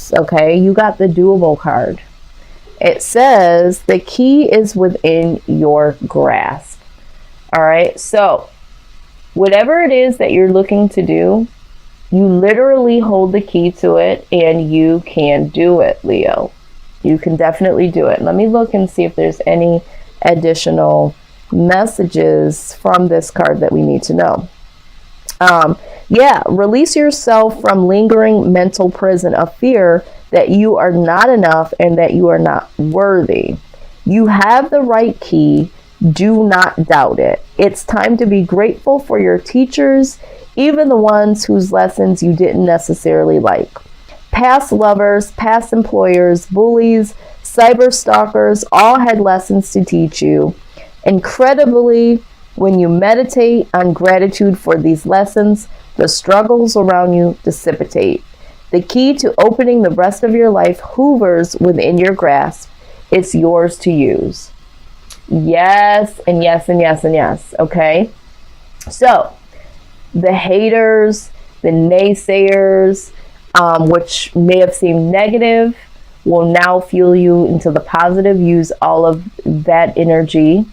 this, okay? You got the doable card. It says the key is within your grasp. All right, so whatever it is that you're looking to do, you literally hold the key to it and you can do it, Leo. You can definitely do it. Let me look and see if there's any additional messages from this card that we need to know. Yeah, release yourself from lingering mental prison of fear that you are not enough and that you are not worthy. You have the right key. Do not doubt it. It's time to be grateful for your teachers, even the ones whose lessons you didn't necessarily like. Past lovers, past employers, bullies, cyber stalkers all had lessons to teach you. Incredibly, when you meditate on gratitude for these lessons, the struggles around you dissipate. The key to opening the rest of your life hoovers within your grasp. It's yours to use. Yes, and yes, and yes, and yes. Okay? So, the haters, the naysayers, which may have seemed negative, will now fuel you into the positive. Use all of that energy,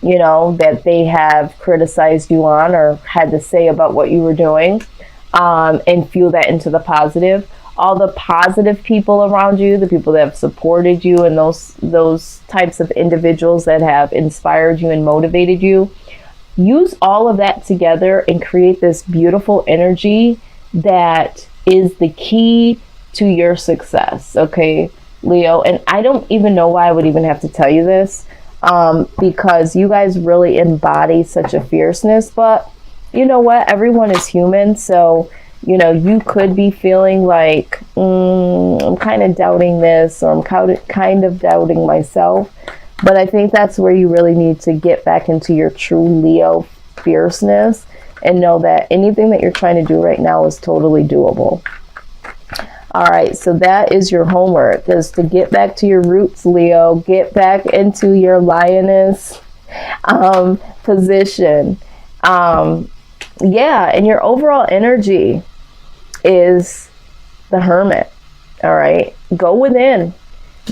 that they have criticized you on or had to say about what you were doing, and fuel that into the positive. All the positive people around you, the people that have supported you, and those types of individuals that have inspired you and motivated you, use all of that together and create this beautiful energy that is the key to your success. Okay, Leo? And I don't even know why I would even have to tell you this, because you guys really embody such a fierceness. But you know what? Everyone is human. So, you could be feeling like, I'm kind of doubting this, or I'm kind of doubting myself. But I think that's where you really need to get back into your true Leo fierceness and know that anything that you're trying to do right now is totally doable. All right, so that is your homework, is to get back to your roots, Leo. Get back into your lioness position. Yeah, and your overall energy is the Hermit. All right, go within.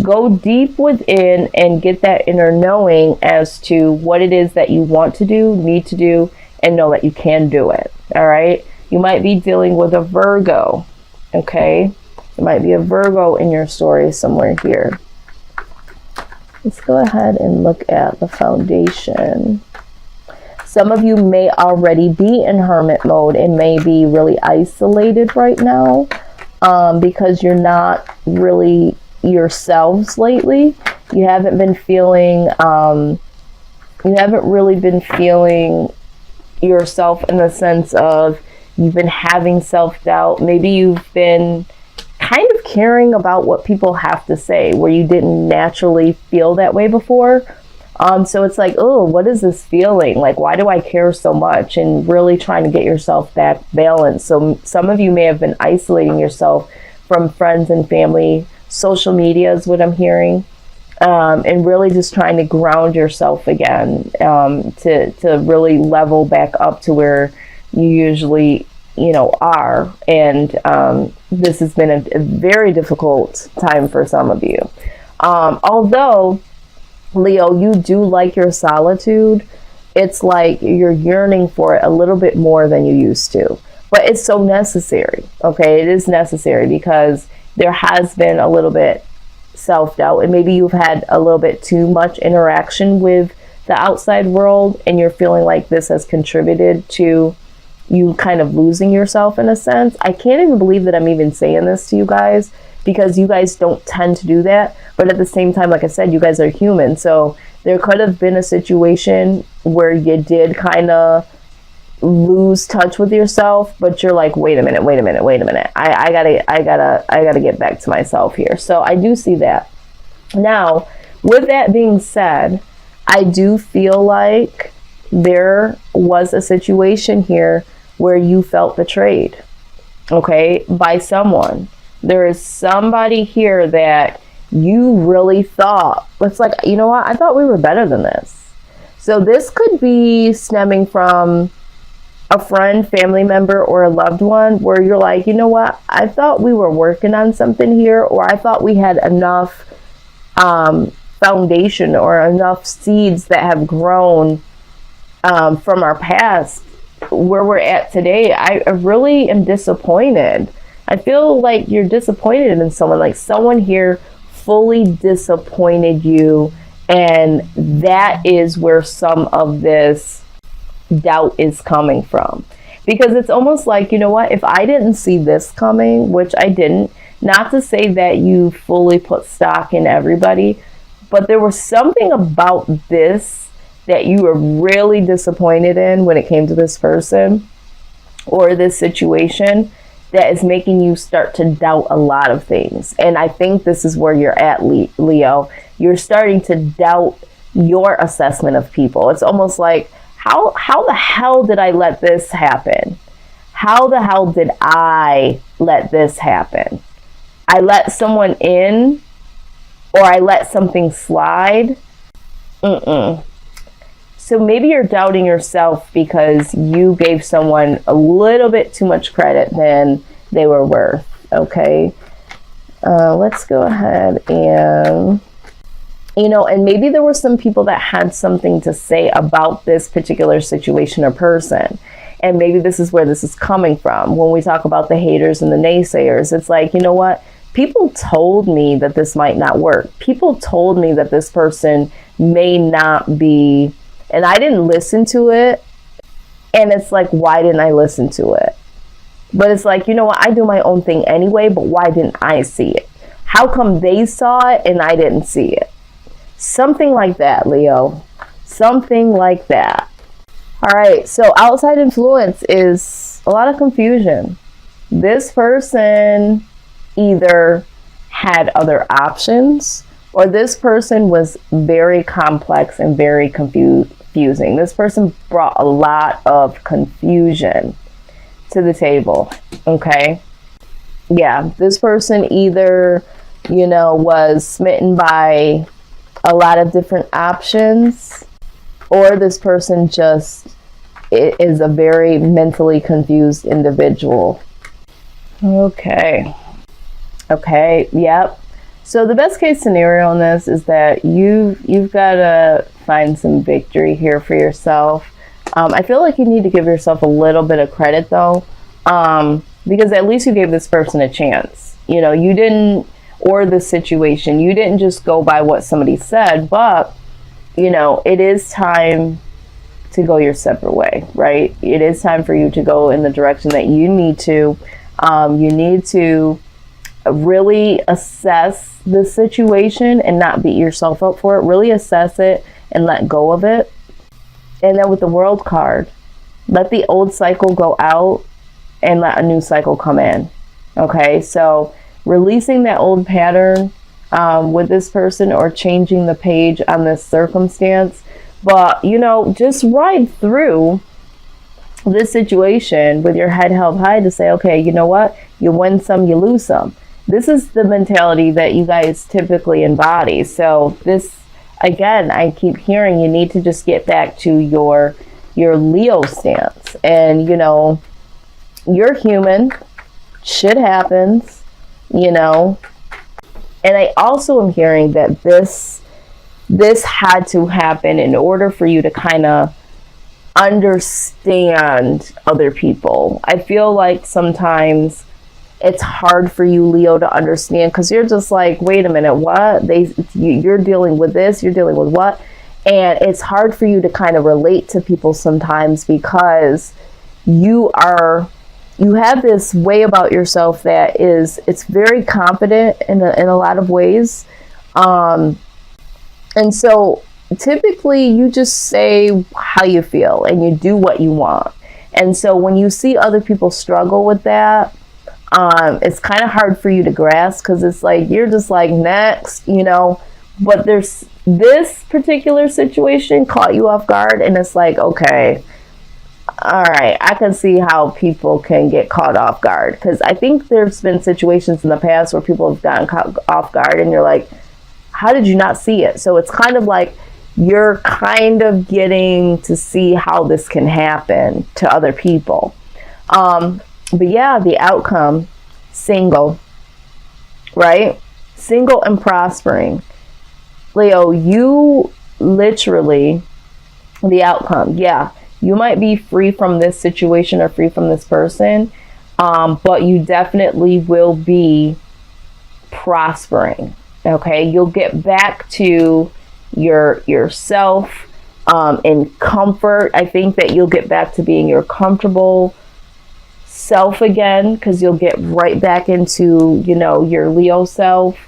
Go deep within and get that inner knowing as to what it is that you want to do, need to do, and know that you can do it. All right, you might be dealing with a Virgo. Okay, there might be a Virgo in your story somewhere here. Let's go ahead and look at the foundation. Some of you may already be in hermit mode and may be really isolated right now, because you're not really yourselves lately. You haven't been feeling, yourself in the sense of you've been having self-doubt. Maybe you've been kind of caring about what people have to say where you didn't naturally feel that way before. So it's like, oh, what is this feeling? Like, why do I care so much? And really trying to get yourself back balanced. So some of you may have been isolating yourself from friends and family. Social media is what I'm hearing. And really just trying to ground yourself again, to really level back up to where you usually, are. And this has been a very difficult time for some of you. Although, Leo, you do like your solitude, it's like you're yearning for it a little bit more than you used to. But it's so necessary, okay? It is necessary because there has been a little bit self-doubt, and maybe you've had a little bit too much interaction with the outside world, and you're feeling like this has contributed to you kind of losing yourself in a sense. I can't even believe that I'm even saying this to you guys, because you guys don't tend to do that. But at the same time, like I said, you guys are human. So there could have been a situation where you did kind of lose touch with yourself, but you're like, wait a minute. I gotta get back to myself here. So I do see that. Now, with that being said, I do feel like there was a situation here where you felt betrayed, okay, by someone. There is somebody here that you really thought, it's like, you know what, I thought we were better than this. So this could be stemming from a friend, family member, or a loved one where you're like, you know what, I thought we were working on something here, or I thought we had enough foundation or enough seeds that have grown from our past where we're at today. I really am disappointed. I feel like you're disappointed in someone, like someone here fully disappointed you, and that is where some of this doubt is coming from. Because it's almost like, you know what, if I didn't see this coming, which I didn't, not to say that you fully put stock in everybody, but there was something about this that you were really disappointed in when it came to this person or this situation that is making you start to doubt a lot of things. And I think this is where you're at, Leo. You're starting to doubt your assessment of people. It's almost like, how the hell did I let this happen? How the hell did I let this happen? I let someone in, or I let something slide. So maybe you're doubting yourself because you gave someone a little bit too much credit than they were worth. Okay. Let's go ahead and, and maybe there were some people that had something to say about this particular situation or person. And maybe this is where this is coming from. When we talk about the haters and the naysayers, it's like, you know what? People told me that this might not work. People told me that this person may not be, and I didn't listen to it. And it's like, why didn't I listen to it? But it's like, you know what? I do my own thing anyway, but why didn't I see it? How come they saw it and I didn't see it? Something like that, Leo. Something like that. All right, so outside influence is a lot of confusion. This person either had other options, or this person was very complex and very confusing. This person brought a lot of confusion to the table, okay? Yeah, this person either, was smitten by a lot of different options, or this person just is a very mentally confused individual. Okay, yep. So the best case scenario in this is that you've got to find some victory here for yourself. I feel like you need to give yourself a little bit of credit though, because at least you gave this person a chance. You didn't, or the situation, you didn't just go by what somebody said, but it is time to go your separate way, right? It is time for you to go in the direction that you need to. You need to really assess the situation and not beat yourself up for it. Really assess it and let go of it. And then with the World card, let the old cycle go out and let a new cycle come in. Okay, so releasing that old pattern with this person, or changing the page on this circumstance. But, just ride through this situation with your head held high to say, okay, you know what? You win some, you lose some. This is the mentality that you guys typically embody. So this, again, I keep hearing you need to just get back to your Leo stance. And, you're human. Shit happens, And I also am hearing that this had to happen in order for you to kind of understand other people. I feel like sometimes it's hard for you, Leo, to understand, because you're just like, wait a minute, what? You're dealing with this, you're dealing with what? And it's hard for you to kind of relate to people sometimes because you have this way about yourself that it's very confident in a lot of ways. And so typically you just say how you feel and you do what you want. And so when you see other people struggle with that, it's kind of hard for you to grasp, because it's like, you're just like, next, but there's this particular situation caught you off guard, and it's like, okay, all right, I can see how people can get caught off guard, because I think there's been situations in the past where people have gotten caught off guard and you're like, how did you not see it? So it's kind of like you're kind of getting to see how this can happen to other people. But yeah, the outcome, single, right? Single and prospering. Leo, you literally, the outcome, yeah, you might be free from this situation or free from this person, but you definitely will be prospering. Okay, you'll get back to yourself in comfort. I think that you'll get back to being your comfortable self again, because you'll get right back into, you know, your Leo self,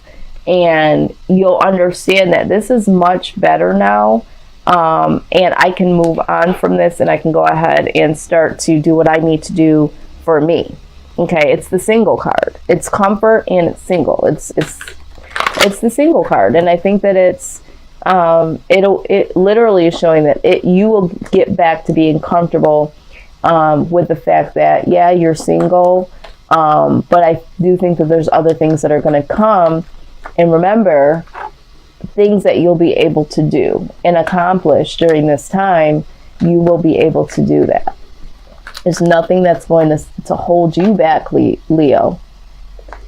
and you'll understand that this is much better now, and I can move on from this, and I can go ahead and start to do what I need to do for me. Okay, it's the single card. It's comfort and it's single. It's the single card, and I think that it's it literally is showing that you will get back to being comfortable with the fact that, yeah, you're single, but I do think that there's other things that are going to come, and remember, things that you'll be able to do and accomplish during this time, you will be able to do that. There's nothing that's going to hold you back, Leo.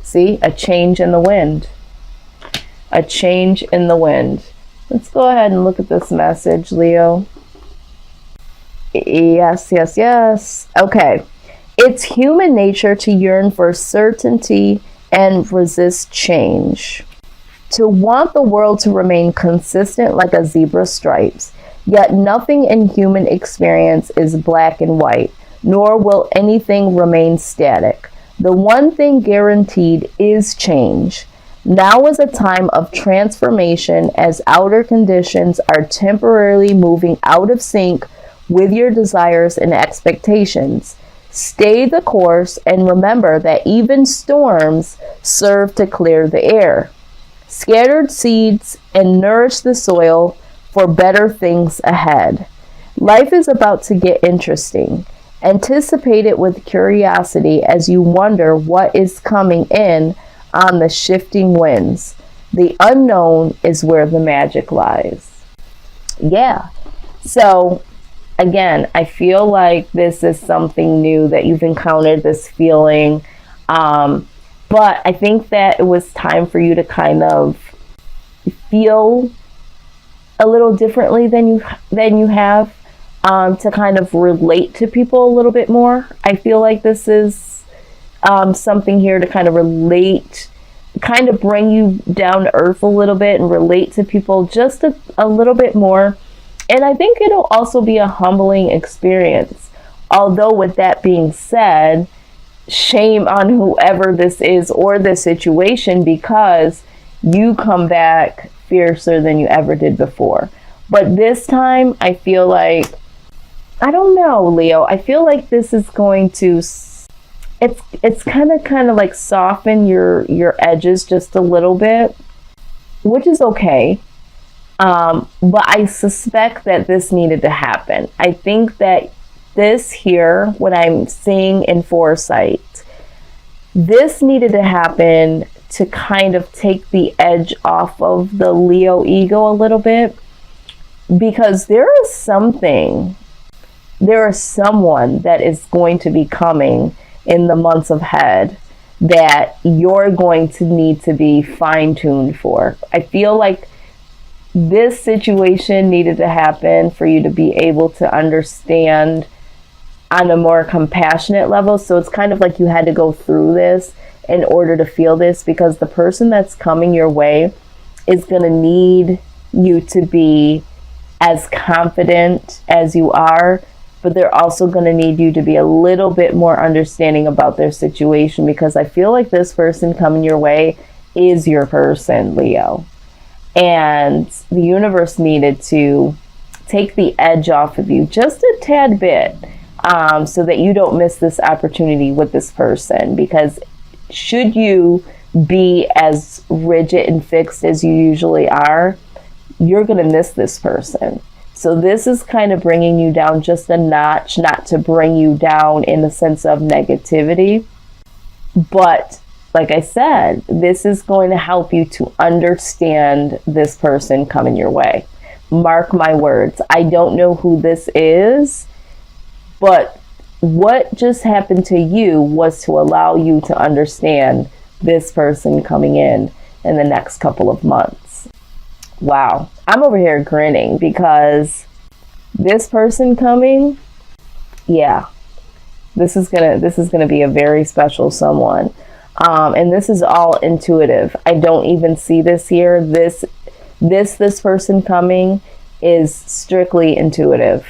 See, a change in the wind. A change in the wind. Let's go ahead and look at this message, Leo. Yes, yes, yes. Okay. It's human nature to yearn for certainty and resist change. To want the world to remain consistent like a zebra's stripes. Yet nothing in human experience is black and white, nor will anything remain static. The one thing guaranteed is change. Now is a time of transformation as outer conditions are temporarily moving out of sync with your desires and expectations. Stay the course and remember that even storms serve to clear the air. Scattered seeds and nourish the soil for better things ahead. Life is about to get interesting. Anticipate it with curiosity as you wonder what is coming in on the shifting winds. The unknown is where the magic lies. Yeah. So again, I feel like this is something new that you've encountered, this feeling. But I think that it was time for you to kind of feel a little differently than you have, to kind of relate to people a little bit more. I feel like this is something here to kind of relate, kind of bring you down to earth a little bit and relate to people just a little bit more. And I think it'll also be a humbling experience. Although with that being said, shame on whoever this is or this situation, because you come back fiercer than you ever did before. But this time, I feel like, I don't know, Leo, I feel like this is going to, it's kind of like soften your edges just a little bit, which is okay. But I suspect that this needed to happen. I think that this here, what I'm seeing in foresight, this needed to happen to kind of take the edge off of the Leo ego a little bit, because there is someone that is going to be coming in the months ahead that you're going to need to be fine-tuned for. I feel like this situation needed to happen for you to be able to understand on a more compassionate level. So it's kind of like you had to go through this in order to feel this, because the person that's coming your way is going to need you to be as confident as you are, but they're also going to need you to be a little bit more understanding about their situation, because I feel like this person coming your way is your person, Leo. And the universe needed to take the edge off of you just a tad bit, so that you don't miss this opportunity with this person. Because should you be as rigid and fixed as you usually are, you're going to miss this person. So this is kind of bringing you down just a notch, not to bring you down in the sense of negativity, but like I said, this is going to help you to understand this person coming your way. Mark my words. I don't know who this is, but what just happened to you was to allow you to understand this person coming in the next couple of months. Wow. I'm over here grinning because this person coming, yeah, this is gonna be a very special someone. And this is all intuitive. I don't even see this here. This person coming is strictly intuitive.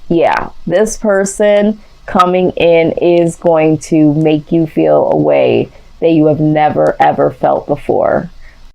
Yeah, this person coming in is going to make you feel a way that you have never ever felt before.